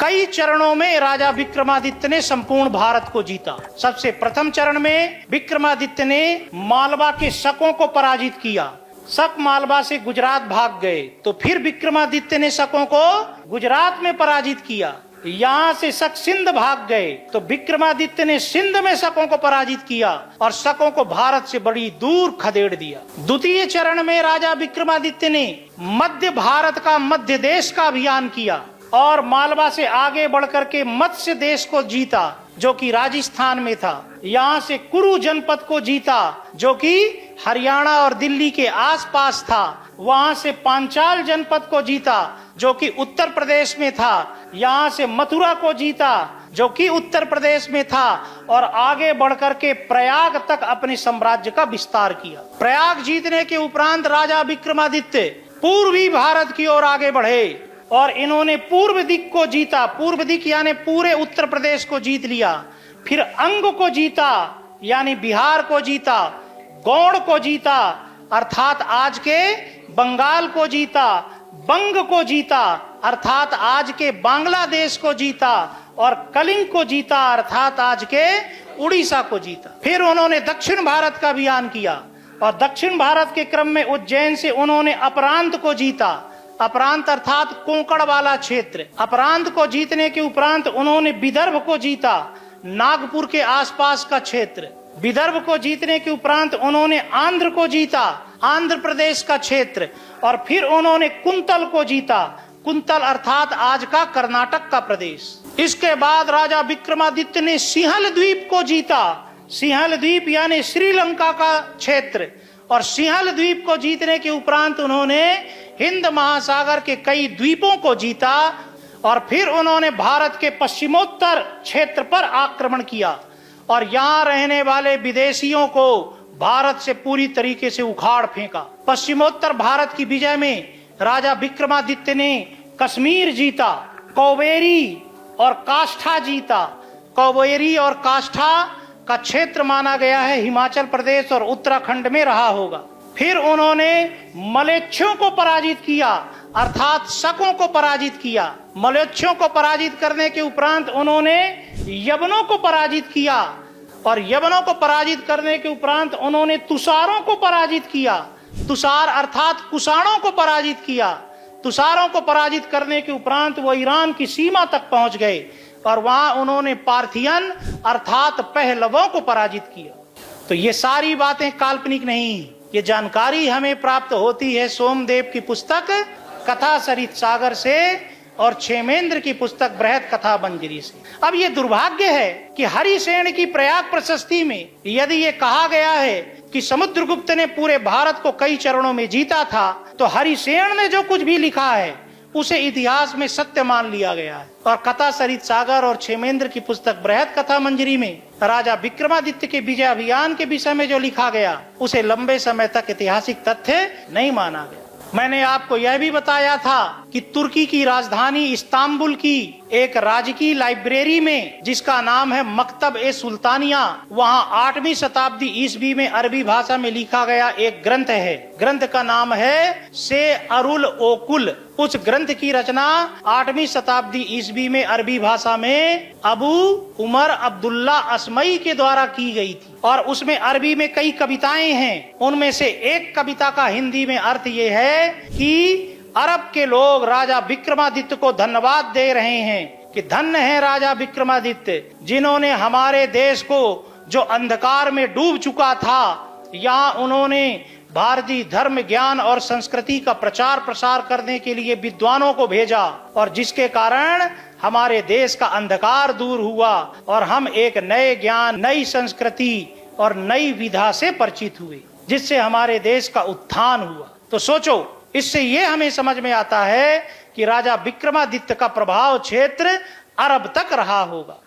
कई चरणों में राजा विक्रमादित्य ने संपूर्ण भारत को जीता। सबसे प्रथम चरण में विक्रमादित्य ने मालवा के शकों को पराजित किया। शक मालवा से गुजरात भाग गए, तो फिर विक्रमादित्य ने शकों को गुजरात में पराजित किया। यहाँ से शक सिंध भाग गए, तो विक्रमादित्य ने सिंध में शकों को पराजित किया और शकों को भारत से बड़ी दूर खदेड़ दिया। द्वितीय चरण में राजा विक्रमादित्य ने मध्य भारत का मध्य देश का अभियान किया और मालवा से आगे बढ़कर के मत्स्य देश को जीता, जो कि राजस्थान में था। यहाँ से कुरु जनपद को जीता, जो कि हरियाणा और दिल्ली के आसपास था। वहां से पांचाल जनपद को जीता, जो कि उत्तर प्रदेश में था। यहाँ से मथुरा को जीता, जो कि उत्तर प्रदेश में था, और आगे बढ़कर के प्रयाग तक अपने साम्राज्य का विस्तार किया। प्रयाग जीतने के उपरांत राजा विक्रमादित्य पूर्वी भारत की ओर आगे बढ़े और इन्होंने पूर्व दिक को जीता। पूर्व दिक यानी पूरे उत्तर प्रदेश को जीत लिया। फिर अंग को जीता, यानी बिहार को जीता। गौड़ को जीता, अर्थात आज के बंगाल को जीता। बंग को जीता, अर्थात आज के बांग्लादेश को जीता। और कलिंग को जीता, अर्थात आज के उड़ीसा को जीता। फिर उन्होंने दक्षिण भारत का अभियान किया और दक्षिण भारत के क्रम में उज्जैन से उन्होंने अपरांत को जीता। अपरांत अर्थात कोंकण वाला क्षेत्र। अपरांत को जीतने के उपरांत उन्होंने विदर्भ को जीता, नागपुर के आसपास का क्षेत्र। विदर्भ को जीतने के उपरांत उन्होंने आंध्र को जीता, आंध्र प्रदेश का क्षेत्र। और फिर उन्होंने कुंतल को जीता। कुंतल अर्थात आज का कर्नाटक का प्रदेश। इसके बाद राजा विक्रमादित्य ने सिंहल द्वीप को जीता। सिंहल द्वीप यानी श्रीलंका का क्षेत्र। और सिंहल द्वीप को जीतने के उपरांत उन्होंने हिंद महासागर के कई द्वीपों को जीता। और फिर उन्होंने भारत के पश्चिमोत्तर क्षेत्र पर आक्रमण किया और यहाँ रहने वाले विदेशियों को भारत से पूरी तरीके से उखाड़ फेंका। पश्चिमोत्तर भारत की विजय में राजा विक्रमादित्य ने कश्मीर जीता, कावेरी और काष्ठा जीता। कावेरी और काष्ठा का क्षेत्र माना गया है हिमाचल प्रदेश और उत्तराखंड में रहा होगा। फिर उन्होंने मलेच्छों को पराजित किया, अर्थात शकों को पराजित किया। मलेच्छों को पराजित करने के उपरांत उन्होंने यवनों को पराजित किया और यवनों को पराजित करने के उपरांत उन्होंने तुषारों को पराजित किया। तुषार अर्थात कुषाणों को पराजित किया। तुषारों को पराजित करने के उपरांत वो ईरान की सीमा तक पहुंच गए और वहां उन्होंने पार्थियन अर्थात पहलवों को पराजित किया। तो ये सारी बातें काल्पनिक नहीं, ये जानकारी हमें प्राप्त होती है सोमदेव की पुस्तक कथा सरित सागर से और क्षेमेंद्र की पुस्तक बृहद कथा मंजरी से। अब ये दुर्भाग्य है कि हरिसेन की प्रयाग प्रशस्ति में यदि ये कहा गया है कि समुद्रगुप्त ने पूरे भारत को कई चरणों में जीता था, तो हरिसेन ने जो कुछ भी लिखा है उसे इतिहास में सत्य मान लिया गया है। और कथा सरित सागर और क्षेमेंद्र की पुस्तक बृहद कथा मंजरी में राजा विक्रमादित्य के विजय अभियान के विषय में जो लिखा गया उसे लंबे समय तक ऐतिहासिक तथ्य नहीं माना गया। मैंने आपको यह भी बताया था कि तुर्की की राजधानी इस्तांबुल की एक राजकीय लाइब्रेरी में, जिसका नाम है मकतब ए सुल्तानिया, वहाँ 8वीं शताब्दी ईस्वी में अरबी भाषा में लिखा गया एक ग्रंथ है। ग्रंथ का नाम है से अरुल ओकुल। उस ग्रंथ की रचना 8वीं शताब्दी ईस्वी में अरबी भाषा में अबू उमर अब्दुल्ला असमई के द्वारा की गई थी। और उसमें अरबी में कई कविताएं हैं। उनमें से एक कविता का हिंदी में अर्थ ये है कि अरब के लोग राजा विक्रमादित्य को धन्यवाद दे रहे हैं कि धन्य है राजा विक्रमादित्य, जिन्होंने हमारे देश को जो अंधकार में डूब चुका था, यहाँ उन्होंने भारतीय धर्म, ज्ञान और संस्कृति का प्रचार प्रसार करने के लिए विद्वानों को भेजा, और जिसके कारण हमारे देश का अंधकार दूर हुआ और हम एक नए ज्ञान, नई संस्कृति और नई विधा से परिचित हुए, जिससे हमारे देश का उत्थान हुआ। तो सोचो, इससे ये हमें समझ में आता है कि राजा विक्रमादित्य का प्रभाव क्षेत्र अरब तक रहा होगा।